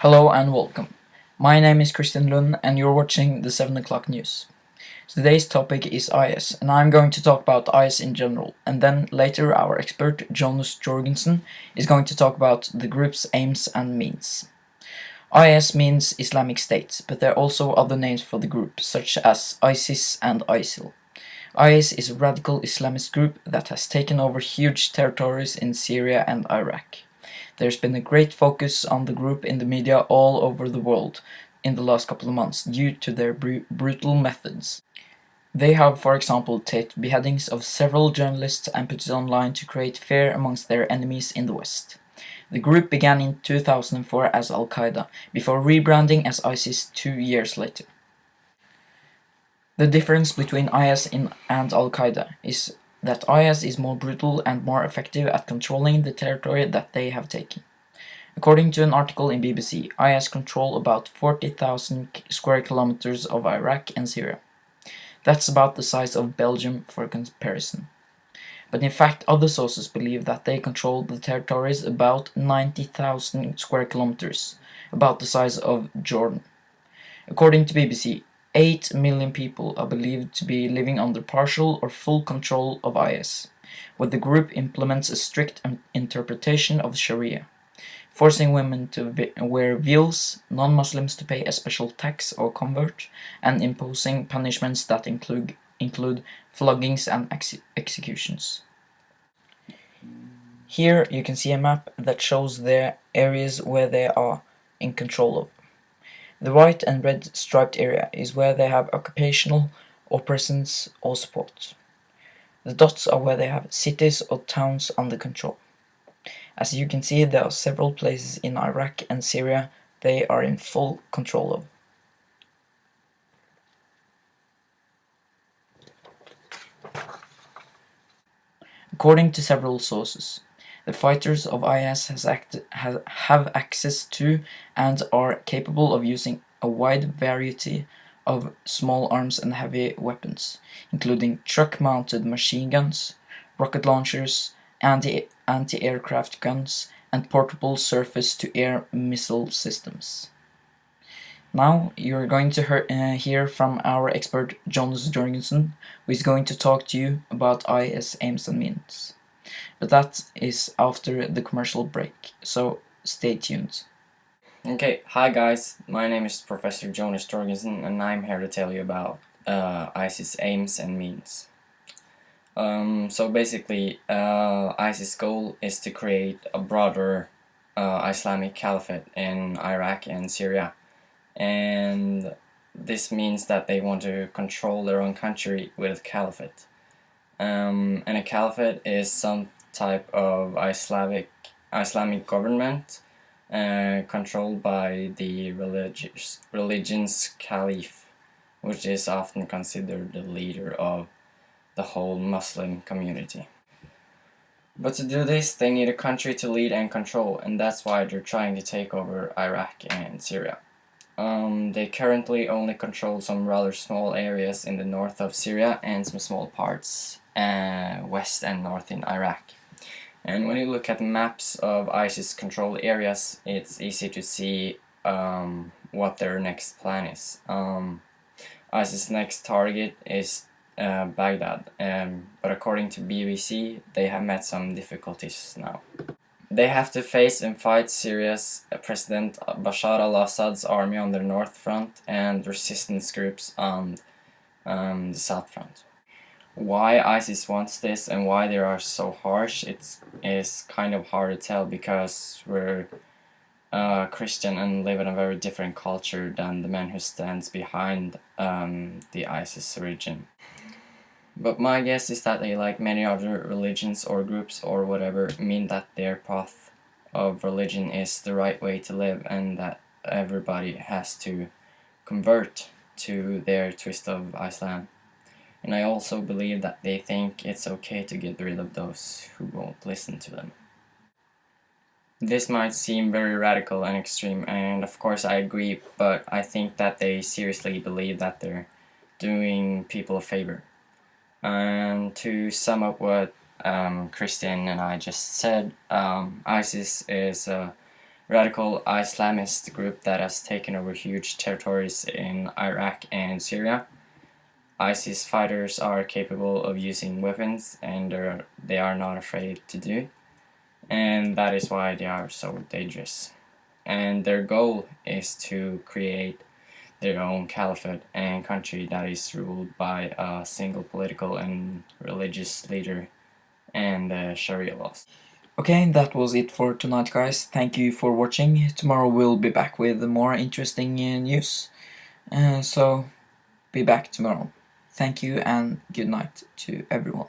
Hello and welcome. My name is Christian Lund and you're watching the 7 o'clock news. Today's topic is IS and I'm going to talk about IS in general, and then later our expert Jonas Jorgensen is going to talk about the group's aims and means. IS means Islamic State, but there are also other names for the group, such as ISIS and ISIL. IS is a radical Islamist group that has taken over huge territories in Syria and Iraq. There's been a great focus on the group in the media all over the world in the last couple of months due to their brutal methods. They have, for example, taken beheadings of several journalists and put it online to create fear amongst their enemies in the West. The group began in 2004 as Al-Qaeda, before rebranding as ISIS 2 years later. The difference between IS and Al-Qaeda is that IS is more brutal and more effective at controlling the territory that they have taken. According to an article in BBC, IS control about 40,000 square kilometers of Iraq and Syria. That's about the size of Belgium for comparison. But in fact, other sources believe that they control the territories about 90,000 square kilometers, about the size of Jordan. According to BBC, 8 million people are believed to be living under partial or full control of IS, where the group implements a strict interpretation of Sharia, forcing women to wear veils, non-Muslims to pay a special tax or convert, and imposing punishments that include floggings and executions. Here you can see a map that shows the areas where they are in control of. The white and red striped area is where they have occupational or presence or support. The dots are where they have cities or towns under control. As you can see, there are several places in Iraq and Syria they are in full control of. According to several sources, the fighters of IS have access to and are capable of using a wide variety of small arms and heavy weapons, including truck-mounted machine guns, rocket launchers, anti-aircraft guns, and portable surface-to-air missile systems. Now you're going to hear from our expert Jonas Jorgensen, who is going to talk to you about IS aims and means. But that is after the commercial break, so stay tuned. Okay, hi guys, my name is Professor Jonas Jorgensen and I'm here to tell you about ISIS aims and means. So basically, ISIS goal is to create a broader Islamic caliphate in Iraq and Syria, and this means that they want to control their own country with a caliphate. And a caliphate is some type of Islamic government controlled by the religion's caliph, which is often considered the leader of the whole Muslim community. But to do this, they need a country to lead and control, and that's why they're trying to take over Iraq and Syria. They currently only control some rather small areas in the north of Syria and some small parts west and north in Iraq. And when you look at maps of ISIS controlled areas, it's easy to see what their next plan is. ISIS' next target is Baghdad, but according to BBC, they have met some difficulties now. They have to face and fight Syria's President Bashar al-Assad's army on the north front and resistance groups on the south front. Why ISIS wants this and why they are so harsh, is kind of hard to tell, because we're Christian and live in a very different culture than the man who stands behind the ISIS religion. But my guess is that they, like many other religions or groups or whatever, mean that their path of religion is the right way to live and that everybody has to convert to their twist of Islam. And I also believe that they think it's okay to get rid of those who won't listen to them. This might seem very radical and extreme, and of course I agree, but I think that they seriously believe that they're doing people a favor. And to sum up what Christian and I just said, ISIS is a radical Islamist group that has taken over huge territories in Iraq and Syria. ISIS fighters are capable of using weapons, and they are not afraid to do, and that is why they are so dangerous. And their goal is to create their own caliphate and country that is ruled by a single political and religious leader and Sharia laws. Okay, that was it for tonight, guys. Thank you for watching. Tomorrow we'll be back with more interesting news. So be back tomorrow. Thank you and good night to everyone.